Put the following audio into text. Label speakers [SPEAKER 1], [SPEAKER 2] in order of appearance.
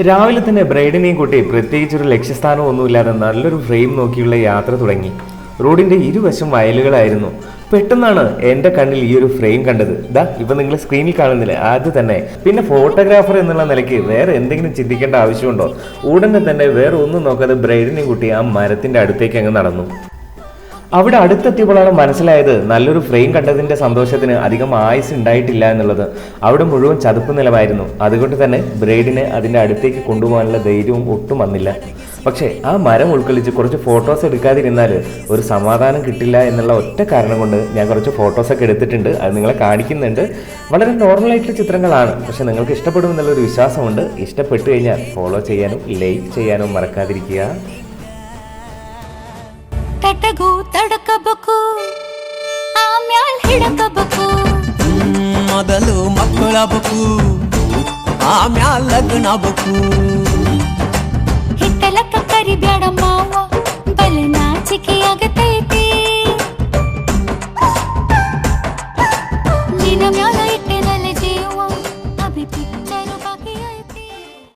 [SPEAKER 1] രാവിലെ തന്നെ ബ്രൈഡിനെയും കൂട്ടി പ്രത്യേകിച്ചൊരു ലക്ഷ്യസ്ഥാനം ഒന്നുമില്ലാതെ നല്ലൊരു ഫ്രെയിം നോക്കിയുള്ള യാത്ര തുടങ്ങി. റോഡിന്റെ ഇരുവശം വയലുകളായിരുന്നു. പെട്ടെന്നാണ് എൻ്റെ കണ്ണിൽ ഈ ഒരു ഫ്രെയിം കണ്ടത്. ഇപ്പൊ നിങ്ങൾ സ്ക്രീനിൽ കാണുന്നില്ലേ, അത് തന്നെ. പിന്നെ ഫോട്ടോഗ്രാഫർ എന്നുള്ള നിലയ്ക്ക് വേറെ എന്തെങ്കിലും ചിന്തിക്കേണ്ട ആവശ്യമുണ്ടോ? ഉടനെ തന്നെ വേറെ ഒന്നും നോക്കാതെ ബ്രൈഡിനെയും കൂട്ടി ആ മരത്തിന്റെ അടുത്തേക്ക് അങ്ങ് നടന്നു. അവിടെ അടുത്തെത്തിയപ്പോഴാണ് മനസ്സിലായത് നല്ലൊരു ഫ്രെയിം കണ്ടതിന്റെ സന്തോഷത്തിന് അധികം ആയുസ് ഉണ്ടായിട്ടില്ല എന്നുള്ളത്. അവിടെ മുഴുവൻ ചതുപ്പ് നിലമായിരുന്നു. അതുകൊണ്ട് തന്നെ ബ്രൈഡിനെ അതിന്റെ അടുത്തേക്ക് കൊണ്ടുപോകാനുള്ള ധൈര്യവും ഒട്ടും വന്നില്ല. പക്ഷേ ആ മരം ഉൾക്കൊള്ളിച്ച് കുറച്ച് ഫോട്ടോസ് എടുക്കാതിരുന്നാൽ ഒരു സമാധാനം കിട്ടില്ല എന്നുള്ള ഒറ്റ കാരണം കൊണ്ട് ഞാൻ കുറച്ച് ഫോട്ടോസൊക്കെ എടുത്തിട്ടുണ്ട്. അത് നിങ്ങളെ കാണിക്കുന്നുണ്ട്. വളരെ നോർമലായിട്ടുള്ള ചിത്രങ്ങളാണ്, പക്ഷെ നിങ്ങൾക്ക് ഇഷ്ടപ്പെടുമെന്നുള്ളൊരു വിശ്വാസമുണ്ട്. ഇഷ്ടപ്പെട്ടു കഴിഞ്ഞാൽ ഫോളോ ചെയ്യാനും ലൈക്ക് ചെയ്യാനും മറക്കാതിരിക്കുക.
[SPEAKER 2] ತಟಗು ತಡಕಬೇಕು ಆಮ್ಯಾಲ್ ಹಿಡಕಬೇಕು
[SPEAKER 3] ಮೊದಲು ಮಕ್ಕಳಬೇಕು ಆಮ್ಯಾಲ್ ಲಗ್ನಬೇಕು
[SPEAKER 2] ಹಿತ್ತಲಕ್ಕ ಕರಿಬ್ಯಾಡಮ್ಮ